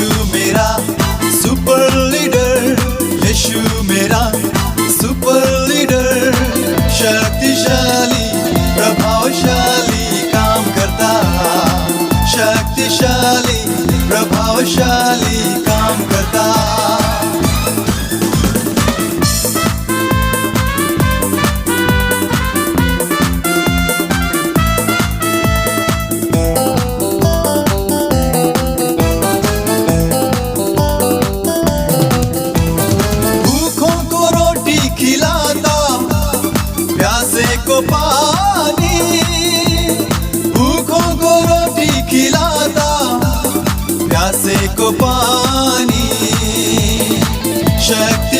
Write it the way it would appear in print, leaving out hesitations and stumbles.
यीशु मेरा super leader, यीशु मेरा super leader, शक्तिशाली प्रभावशाली काम करता, शक्तिशाली प्रभावशाली काम करता. खिलाता, प्यासे को पानी, भूखों को रोटी खिलाता, प्यासे को पानी. शक्ति